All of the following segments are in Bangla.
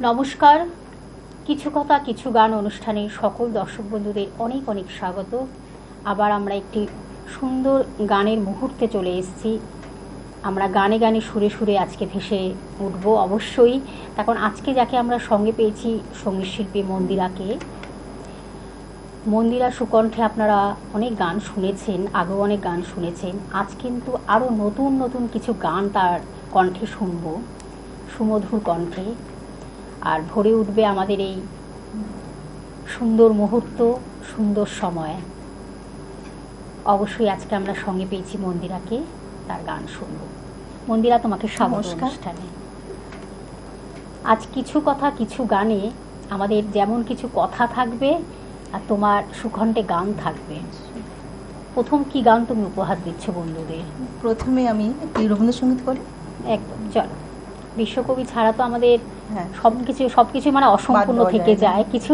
নমস্কার, কিছু কথা কিছু গান অনুষ্ঠানে সকল দর্শক বন্ধুদের অনেক অনেক স্বাগত। আবার আমরা একটি সুন্দর গানের মুহূর্তে চলে এসেছি। আমরা গানে গানে সুরে সুরে আজকে ভেসে উঠব অবশ্যই। তখন আজকে যাকে আমরা সঙ্গে পেয়েছি সঙ্গীত শিল্পী মন্দিরাকে। মন্দিরা সুকণ্ঠে আপনারা অনেক গান শুনেছেন, আগেও অনেক গান শুনেছেন। আজ কিন্তু আরও নতুন নতুন কিছু গান তার কণ্ঠে শুনব, সুমধুর কণ্ঠে। আর ভরে উঠবে আমাদের এই সুন্দর মুহূর্ত, সুন্দর সময়। অবশ্যই আজকে আমরা সঙ্গে পেয়েছি মন্দিরাকে, তার গান শুনব। মন্দিরা, তোমাকে স্বাগত অনুষ্ঠানে। আজ কিছু কথা কিছু গানে আমাদের যেমন কিছু কথা থাকবে আর তোমার সুকণ্ঠে গান থাকবে। প্রথম কি গান তুমি উপহার দিচ্ছ বন্ধুদের? প্রথমে আমি একটি রবীন্দ্রসঙ্গীত করি। একদম, চলো। বিশ্বকবি ছাড়া তো আমাদের সবকিছু মানে অসম্পূর্ণ থেকে যায় কিছু,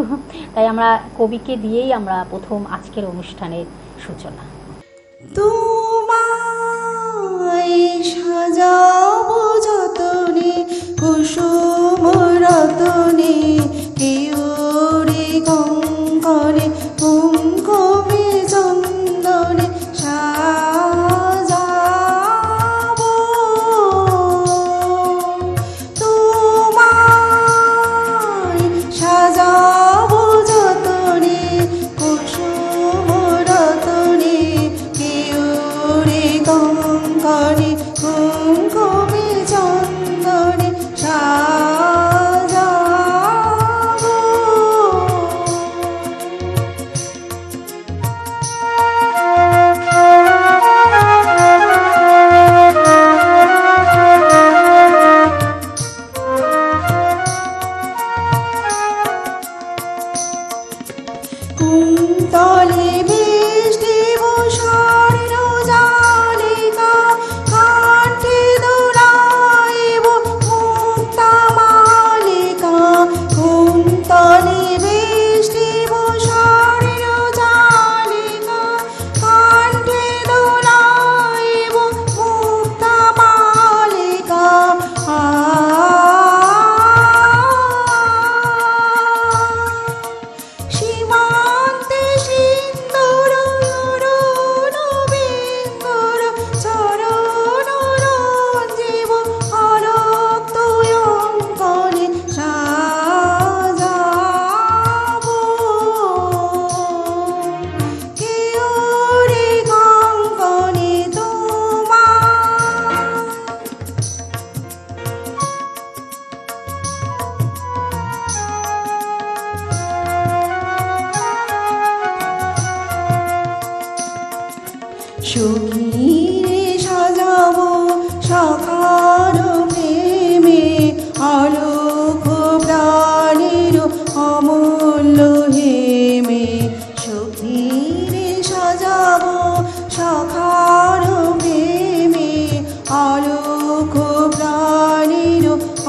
তাই আমরা কবিকে দিয়েই আমরা প্রথম আজকের অনুষ্ঠানের সূচনা। তোমায় সাজাবো যতনে কুসুম রতনে, কেউরে কঙ্কনে কুঙ্কুমে চন্দনে সাজাবো। তোমায় সাজাবো যতনে কুসুম রতনে, কেউরে কঙ্কনে কুঙ্কুমে চন্দনে সাজাবো। কুন্তলে বৃষ্টি ভূষণ জালিকা, কাঠে দোলাইব মুক্তা মালিকা। কুন্তলে বৃষ্টি ভূষণ জালিকা, কাঠে দোলাইব মুক্তা মালিকা। সীমান্তে সিন্দুর বিন্দুর চরণ রঞ্জিব আলোক তুই অঙ্কনে সাজাবো। কেউরে কঙ্কনে তোমার সখীরে সাজাবো সখার প্রেমে, আলোক প্রাণের অমূল্য হেমে। সখীরে সাজাবো সখার প্রেমে, আলোক প্রাণের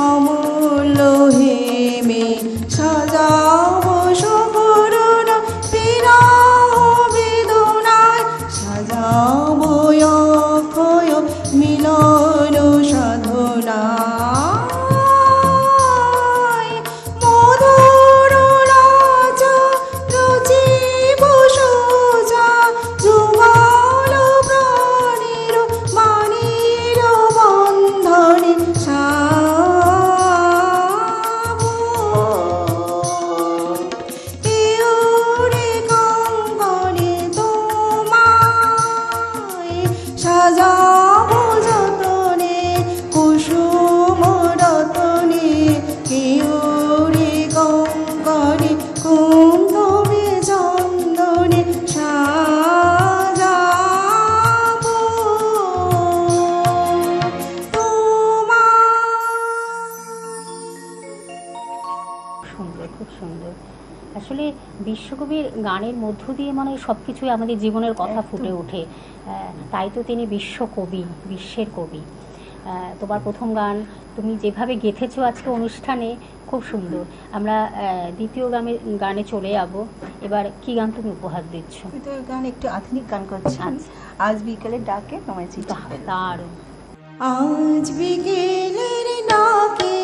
অমূল্য হেমে। সাজাবো সকরুণ বিরহ বেদনায়, সাজাবো অক্ষয় মিলন সাধনায়। মধুর রাজ রচিব সোজা, যুগল প্রাণীর মানির বন্ধনে সাজাবো। কেউরে কঙ্কনে তোমায় সাজাবো যতনে কুসুম রতনে, কেউরে কঙ্কনে কুঙ্কুমে চন্দনে সাজাবো। সুন্দর, খুব সুন্দর। আসলে বিশ্বকবির গানের মধ্য দিয়ে মানে সব কিছুই আমাদের জীবনের কথা ফুটে ওঠে। তাই তো তিনি বিশ্বকবি, বিশ্বের কবি। তোমার প্রথম গান তুমি যেভাবে গেঁথেছো আজকে অনুষ্ঠানে, খুব সুন্দর। আমরা দ্বিতীয় গানে চলে যাব। এবার কি গান তুমি উপহার দিচ্ছ? দ্বিতীয় গান একটু আধুনিক গান করছি। আজ বিকেলের ডাকে তোমায় চিঠি। দারুণ। আজ বিকেলের ডাকে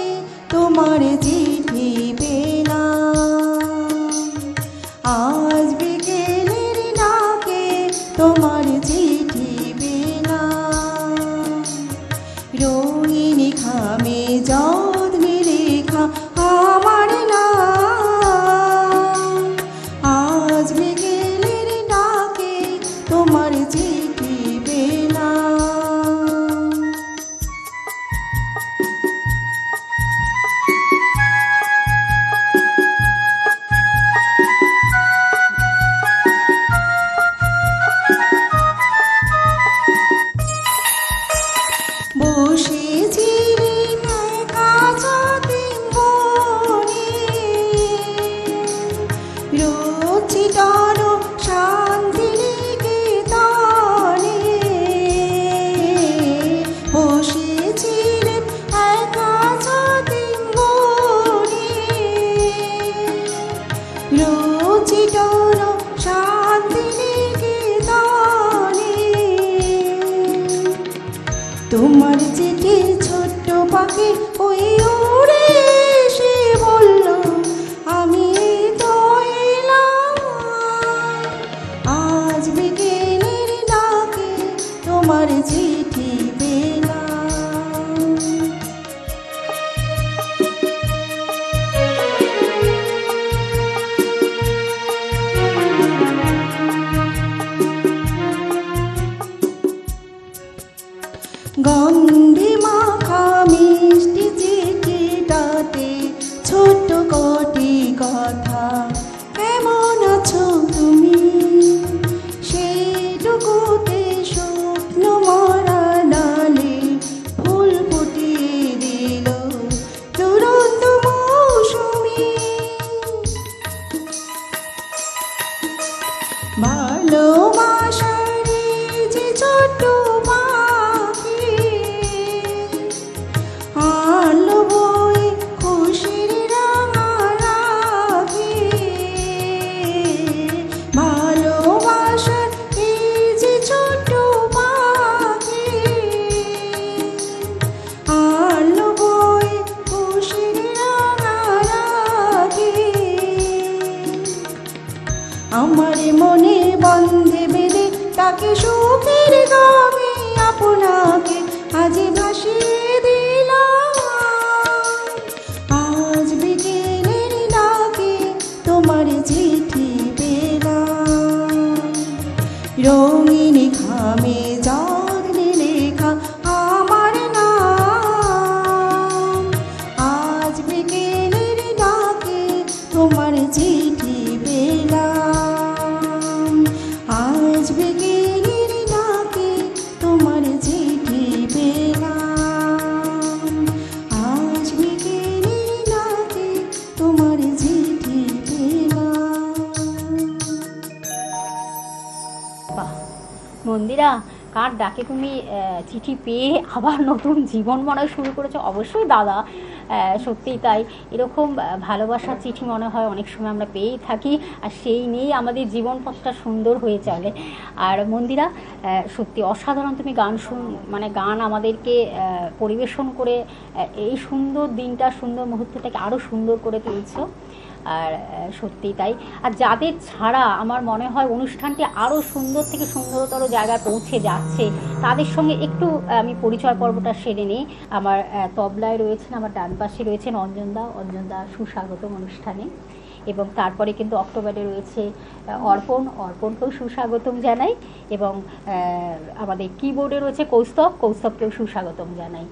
তোমার চিঠি ওই উড়ে এসে বলল আমি তো এলাম। আজ বিকেলের ডাকে তোমার চিঠি পেলাম। গন্ধে মাখা মিষ্টি চিঠিটাতে ছোট্ট কটি কথা, কেমন আছো তুমি, সেইটুকুতে স্বপ্ন মরা ডালে ফুল ফুটিয়ে দিল দুরন্ত মৌসুমি। ভালোবাসার যে ছোট্ট পাখি আলো বয়ে খুশির রাঙা রাখি। ভালোবাসার এই যে ছোট্ট পাখি আলো বয়ে খুশির রাঙা রাখি। আমার মনে বন্ধে বেঁধে তাকে সুখের গানে আপনাকে আজ ভাসিয়ে দিলাম। আজ বিকেলের ডাকে তোমার চিঠি পেলাম। রঙিন খামে জলে লেখা আমার নাম। আজ বিকেলের ডাকে তোমার চিঠি পেলাম। আজ বিকেলের ডাকে তোমার চিঠি পেলাম। আজ বিকেলের ডাকে তোমার চিঠি পেলাম। বাহ মন্দিরা, কার ডাকে তুমি চিঠি পেয়ে আবার নতুন জীবন মনে হয় শুরু করেছো? অবশ্যই দাদা, সত্যিই তাই। এরকম ভালোবাসার চিঠি মনে হয় অনেক সময় আমরা পেয়েই থাকি, আর সেই নিয়েই আমাদের জীবন পথটা সুন্দর হয়ে চলে। আর মন্দিরা, সত্যি অসাধারণ তুমি গান মানে গান আমাদেরকে পরিবেশন করে এই সুন্দর দিনটা, সুন্দর মুহূর্তটাকে আরও সুন্দর করে তুলছো। আর সত্যিই তাই। আর যাদের ছাড়া আমার মনে হয় অনুষ্ঠানটি আরও সুন্দর থেকে সুন্দরতর জায়গায় পৌঁছে যাচ্ছে, তাদের সঙ্গে একটু আমি পরিচয় পর্বটা সেরে নিই। আমার তবলায় রয়েছেন, আমার ডান পাশে রয়েছেন অঞ্জনদা, সুস্বাগতম অনুষ্ঠানে। এবং তারপরে কিন্তু অক্টোবরে রয়েছে অর্পণকেও সুস্বাগতম জানাই। এবং আমাদের কিবোর্ডে রয়েছে কৌস্তবকেও সুস্বাগতম জানাই।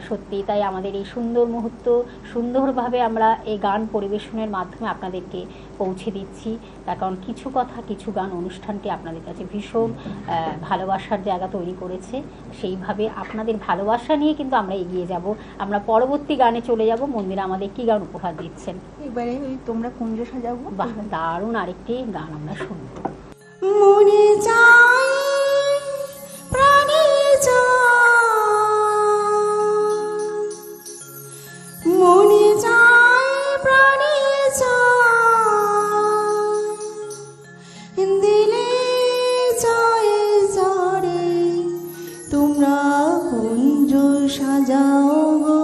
সত্যি তাই আমাদের এই সুন্দর মুহূর্ত সুন্দরভাবে আমরা এই গান পরিবেশনের মাধ্যমে আপনাদেরকে পৌঁছে দিচ্ছি। তার কারণ কিছু কথা কিছু গান অনুষ্ঠানটি আপনাদের কাছে ভীষণ ভালোবাসার জায়গা তৈরি করেছে। সেইভাবে আপনাদের ভালোবাসা নিয়ে কিন্তু আমরা এগিয়ে যাব। আমরা পরবর্তী গানে চলে যাব। মন্দিরা আমাদের কি গান উপহার দিচ্ছেন? এবারে ওই তোমরা কুঞ্জ সাজাবো। বাহ, দারুণ আরেকটি গান আমরা শুনব। মনে চাই প্রাণে মনে চাই প্রাণে দিলে চাই জরে তোমরা কুঞ্জ সাজাও গো।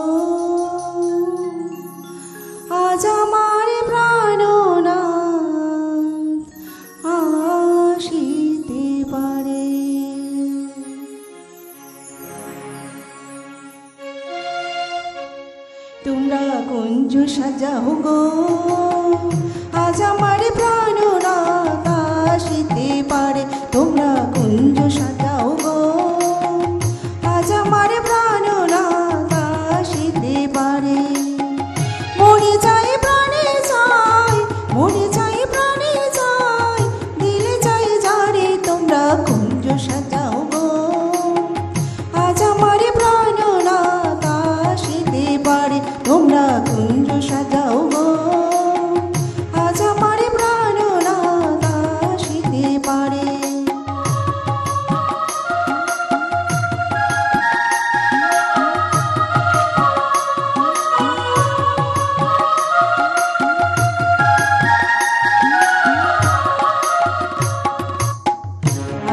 আজ আমার প্রাণনাথ আসিতে পারে। তোমরা কুঞ্জ সাজাও গো, আজ আমার প্রাণনাথ আসিতে পারে। তোমরা কুঞ্জ সাজাও গো, আজ আমার প্রাণনাথ আসিতে পারে। মনে চাই প্রাণে চাই, মনে চাই প্রাণে চাই, দিলে চাই যারে তোমরা কুঞ্জ সাজাও গো। আজ আমার প্রাণনাথ আসিতে পারে। তোমরা কুঞ্জ সাজাও গো, আজ আমার প্রাণনাথ আসিতে পারে।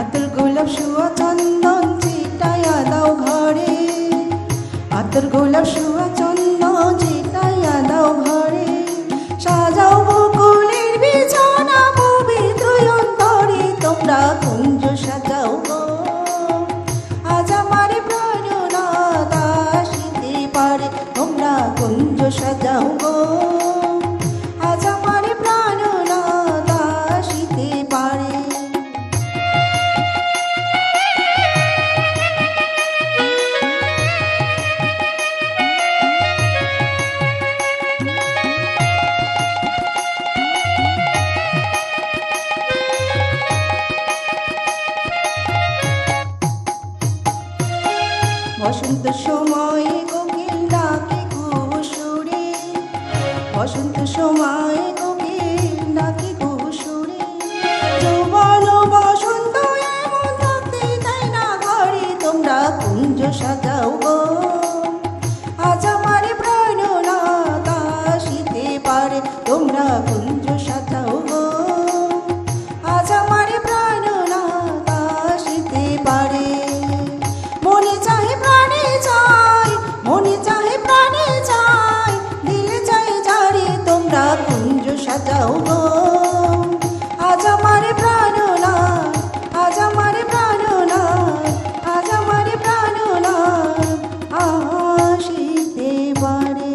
আতর গোলাপ সুয়া চন্দন ছিটাইয়া দাও ঘরে, আতর গোলাপ রসুয়া চন্দ চিতাইয়া দাও ঘরে, সাজাও বকুলের বিছানা পবিত্র অন্তরে, তোমরা কুঞ্জ সাজাও গো। আজ আমার প্রাণনাথ আসিতে পারে, তোমরা কুঞ্জ সাজাও গো। আজ আমার প্রাণনাথ আসিতে পারে। বসন্ত সময়ে কোকিল ডাকে কুহুসুরে, বসন্ত সময়ে কোকিল ডাকে কুহুসুরে, যৌবন বসন্ত এমন থাকতে দেয় না ঘরে, তোমরা কুঞ্জ সাজাও গো। আজ আমার প্রাণনাথ আসিতে পারে, তোমরা কুঞ্জ সাজাও গো। আজ আমার প্রাণনাথ আসিতে পারে। মনে চাহে প্রাণে চাই, মনে চাহে প্রাণে চাই, দিলে চাই যারে, তোমরা কুঞ্জ সাজাও গো। আজ আমার প্রাণনাথ, আজ আমার প্রাণনাথ, আজ আমার প্রাণনাথ আসিতে পারে।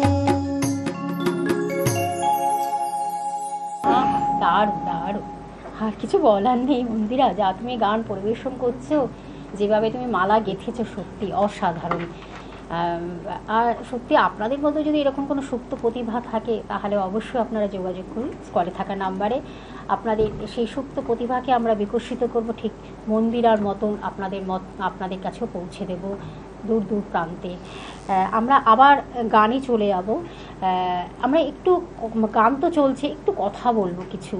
দারুণ দারুণ, আর কিছু বলার নেই মন্দিরা, যা তুমি গান পরিবেশন করছো, যেভাবে তুমি মালা গেঁথেছো, সত্যি অসাধারণ। আর সত্যি আপনাদের মধ্যে যদি এরকম কোনো সুপ্ত প্রতিভা থাকে, তাহলে অবশ্যই আপনারা যোগাযোগ করুন স্কলে থাকা নাম্বারে। আপনাদের সেই সুপ্ত প্রতিভাকে আমরা বিকশিত করব, ঠিক মন্দিরার মতন আপনাদের কাছেও পৌঁছে দেব দূর দূর প্রান্তে। আমরা আবার গানে চলে যাব। আমরা একটু, গান তো চলছে, একটু কথা বলবো কিছু।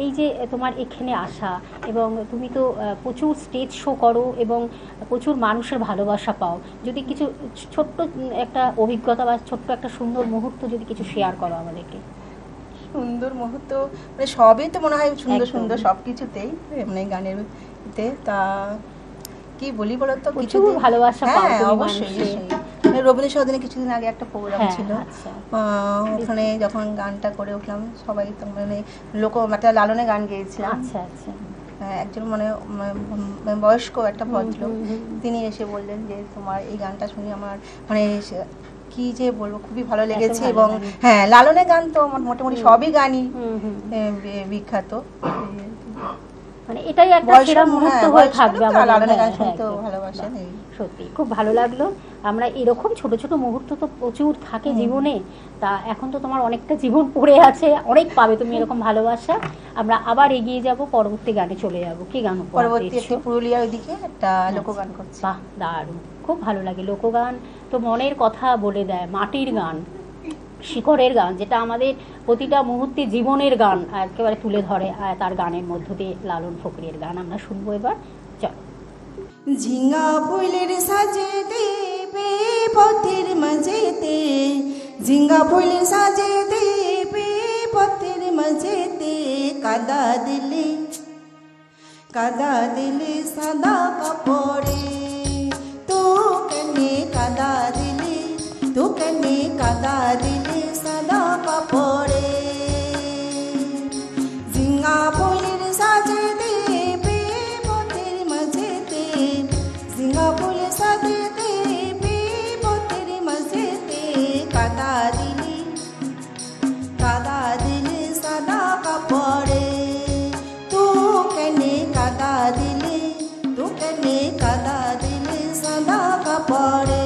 এই যে তোমার এখানে আসা, এবং তুমি তো প্রচুর স্টেজ শো করো এবং প্রচুর মানুষের ভালোবাসা পাও, যদি কিছু ছোট্ট একটা অভিজ্ঞতা বা ছোট্ট একটা সুন্দর মুহূর্ত যদি কিছু শেয়ার করো আমাদেরকে। সুন্দর মুহূর্ত মানে সবই তো মনে হয় সুন্দর একদম। সুন্দর সব কিছুতেই, মানে গানের তে তা কি বলি বলো তো, প্রচুর ভালোবাসা পাও হ্যাঁ তুমি অবশ্যই মানুষের। অবশ্যই। রবীন্দ্র সদনে কিছুদিন আগে একটা প্রোগ্রাম হ্যাঁ, ছিল, আচ্ছা। ওখানে যখন গানটা করে উঠলাম, সবাই তো মানে একটা লালনে গান গেয়েছিলাম। আচ্ছা আচ্ছা। একজন মানে বয়স্ক একটা ভদ্র, হুম, হুম, হুম। তিনি এসে বললেন যে তোমার এই গানটা শুনে আমার মানে কি যে বলবো, খুবই ভালো লেগেছে। ভালো এবং লাগে। হ্যাঁ, লালনের গান তো আমার মোটামুটি সবই গানই হুম, হুম। বিখ্যাত। মানে এটাই একটা বয়স্ক, সেরা মুহূর্ত হ্যাঁ, হয়ে বয়স্ক থাকবে তো আমাদের। লালনের গান হ্যাঁ, শুনতেও একদম। ভালোবাসেন এই। সত্যি খুব ভালো লাগলো। আমরা এরকম ছোট ছোট মুহূর্ত তো প্রচুর থাকে জীবনে। তা এখন তো তোমার অনেকটা জীবন পড়ে আছে, অনেক পাবে তুমি এরকম ভালোবাসা। আমরা আবার এগিয়ে যাব, পরবর্তী গানে চলে যাব। কি গান পরবর্তী একটি পুরুলিয়ার ওইদিকে একটা লোকগান করছি। বাহ, দারুণ, খুব ভালো লাগে। লোকগান তো মনের কথা বলে দেয়, মাটির গান, শিকড়ের গান, যেটা আমাদের প্রতিটা মুহূর্তে জীবনের গান একেবারে তুলে ধরে। তার গানের মধ্য দিয়ে লালন ফকিরের গান আমরা শুনবো এবার। চলো। ঝিঙ্গা ফুলের সাজে দেবে পথের মাঝেতে, ঝিঙ্গা ফুলের সাজে দেবে পথের মাঝেতে, কাদা দিলে সাদা কাপড়ে, তো কেনে কাদা দিলে, তো কেনে কাদা দিলে সাদা কাপড়ে। ঝিঙ্গা ফুলের সাজে দেবে পথের মাঝেতে, ঝিঙ্গা ফুলের সাজে দেবে পথের মাঝেতে, কাদা দিলে সাদা কাপড়ে, তো কেনে কাদা দিলে, তো কেনে কাদা দিলে সাদা কাপড়ে।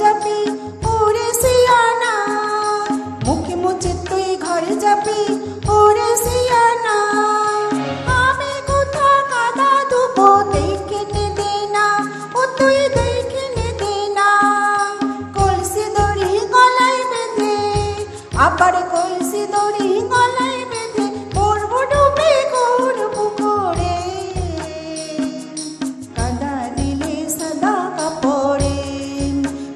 যাবি ওরে সিয়ানা, মুখে মুছে তুই ঘরে যাবি ওরে সিয়ানা। আমি কোথা কাদা দুবো দেখে নে দে না, ও তুই দেখে নে দে না। কলসি দড়ি গলায় বেঁধে, আবার কলসি দড়ি গলায় বেঁধে পড়বো ডুবে ঘুর পুকুরে। কাদা দিলে সাদা কাপড়ে,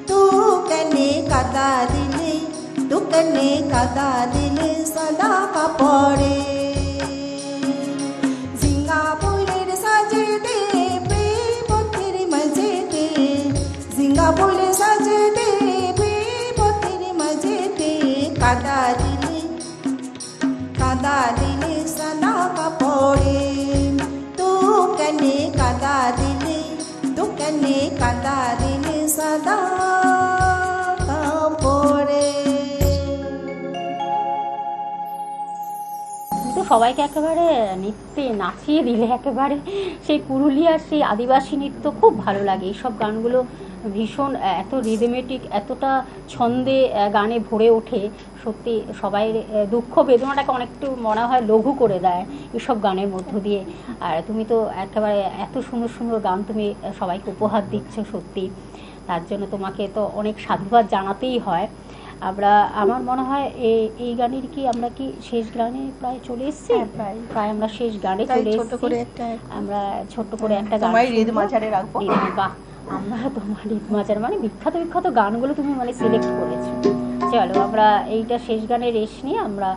তু কেনে কাদা দিলে, তু কেনে কাদা দিলে সাদা কাপড়ে। সিঙ্গাপুরের সাজে দে পথের মাঝে দে, সিঙ্গাপুরে সাজে দে পথের মাঝে দে। কাদা দিলে, কাদা দিলে সাদা কাপড়ে, তু কেনে কাদা দিলে, তু কেনে কাদা দিলে সাদা কাপড়ে। তো সবাইকে একেবারে নৃত্যে নাচিয়ে দিলে, একেবারে সেই পুরুলিয়ার সেই আদিবাসী নৃত্য খুব ভালো লাগে। এইসব গানগুলো ভীষণ এত রিদমেটিক, এতটা ছন্দে গানে ভরে ওঠে, সত্যি সবাই দুঃখ বেদনাটাকে অনেকটু মনে হয় লঘু করে দেয় এসব গানের মধ্য দিয়ে। আর তুমি তো একেবারে এত সুন্দর সুন্দর গান তুমি সবাইকে উপহার দিচ্ছ, সত্যি তার জন্য তোমাকে তো অনেক সাধুবাদ জানাতেই হয়। আমার মনে হয় এই গানের কি আমরা কি শেষ গানে প্রায় চলে এসেছি, প্রায় আমরা শেষ গানে চলে এসেছি। আমরা ছোট্ট করে একটা গান হৃদ মাঝারে রাখবো। বাহ, আমরা তোমার হৃদ মাঝার মানে বিখ্যাত বিখ্যাত গানগুলো তুমি মানে সিলেক্ট করেছো। চলো আমরা এইটা শেষ গানের রেশ নিয়ে আমরা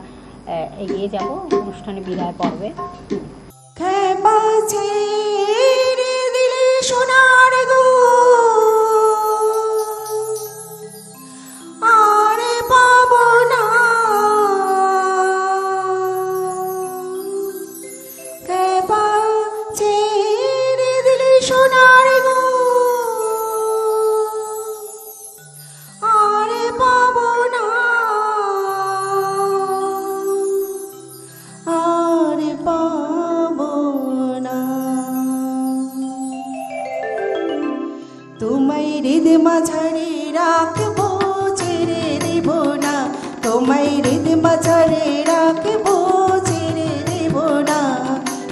এগিয়ে যাব অনুষ্ঠানে বিদায় পর্বে। সোনার গো আরে পাবো না, কেবা ছেড়ে দিলে সোনার গো আরে পাবো না, আরে পাবো না। তোমায় হৃদ মাঝারে রাখবো ছেড়ে দেব না, তোমায় হৃদ মাঝারে রাখবো ছেড়ে দেব না।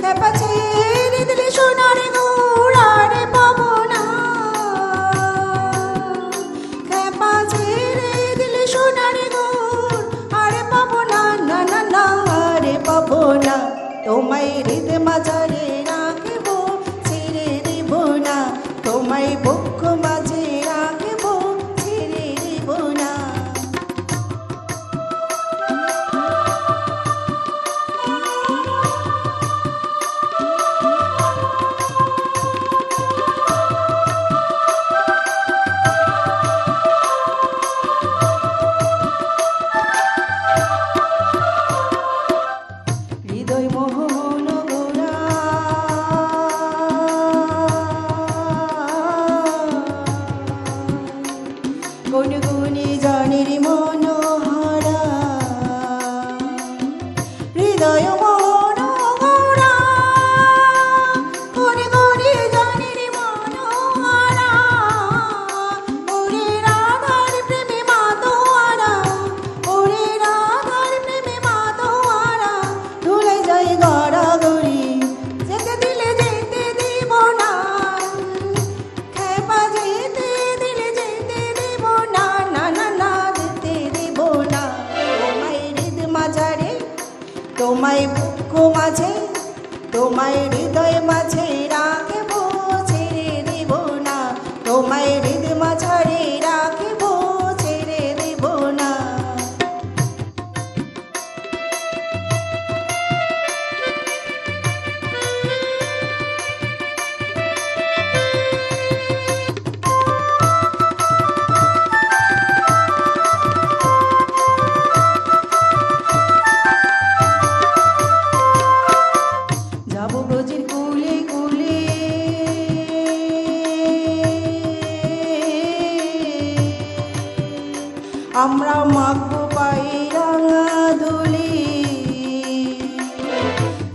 কেবা ছেড়ে দিলে সোনার গুড় আরে পাবো না, কেবা ছেড়ে দিলে সোনার গুড় আরে পাবো না, না না না আরে পাবো না। তোমায় হৃদ মাঝারে রাখবো ছেড়ে দেব না, তোমায় বুক মাঝে রাখবো ছেড়ে দেব না। হৃদয় মোহন গোরা গুনগুনি জানির মনোহরা, হৃদয় মোহন গোরা গুনগুনি জানির মনোহরা। ওরে রাধার প্রেমে মাতোয়ারা, ওরে রাধার প্রেমে মাতোয়ারা, ভুলে যাই গড়াগড়ি যেতে দিলে যেতে দিব না, খেপা যেতে দিলে যেতে দিব না, না না না যেতে দিব না। তোমায় হৃদ মাঝারে, তোমায় বুক মাঝে, তোমায় হৃদয় মাঝে রাখবো ছেড়ে দেব না, তোমায় হৃদ মাঝারে রাখবো ছেড়ে দেব না। যাব ব্রজের কুলে কুলে, আমরা মাখবো পায়ে রাঙা ধুলি।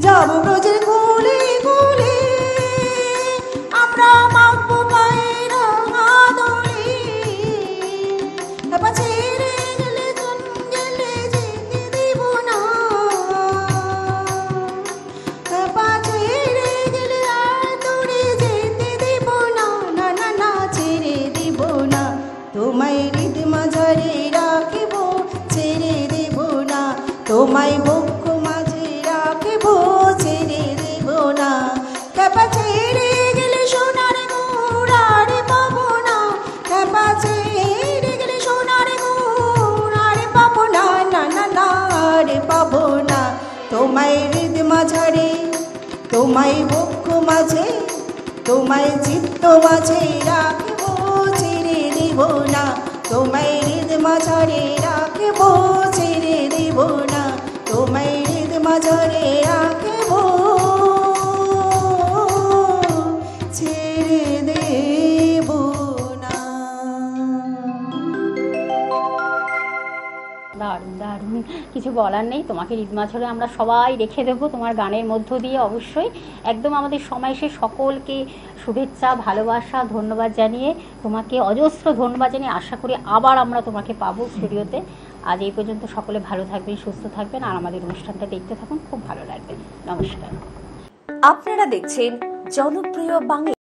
যাব ব্রজের কুলে কুলে, আমরা মাখবো পায়ে রাঙা ধুলি। তোমায় বুক মাঝে রাখিব ছেড়ে দেব না খেপা ছেড়ে গেলে সোনার গুড় আর পাবো না খেপা ছেড়ে গেলে সোনার গুড় আর পাবো না না না না আর পাবো না তোমায় হৃদ মাঝারে তোমায় বুক মাঝে তোমায় চিত্ত মাঝে রাখিব ছেড়ে দেব না তোমায় হৃদ মাঝারে রাখিব ছেড়ে দেব না তোমায় হৃদ মাঝারে রাখিব ছেড়ে দেব না। দারুণ দারুণ, কিছু বলার নেই। তোমাকে হৃদমাঝরে আমরা সবাই রেখে দেবো তোমার গানের মধ্য দিয়ে। অবশ্যই একদম আমাদের সময় শেষ। সকলকে শুভেচ্ছা, ভালোবাসা, ধন্যবাদ জানিয়ে, তোমাকে অজস্র ধন্যবাদ জানিয়ে আশা করি আবার আমরা তোমাকে পাবো স্টুডিওতে। আজ এই পর্যন্ত সকলে ভালো থাকবেন, সুস্থ থাকবেন, আর আমাদের অনুষ্ঠানটা দেখতে থাকুন, খুব ভালো লাগবে। নমস্কার। আপনারা দেখছেন জনপ্রিয় বাংলা।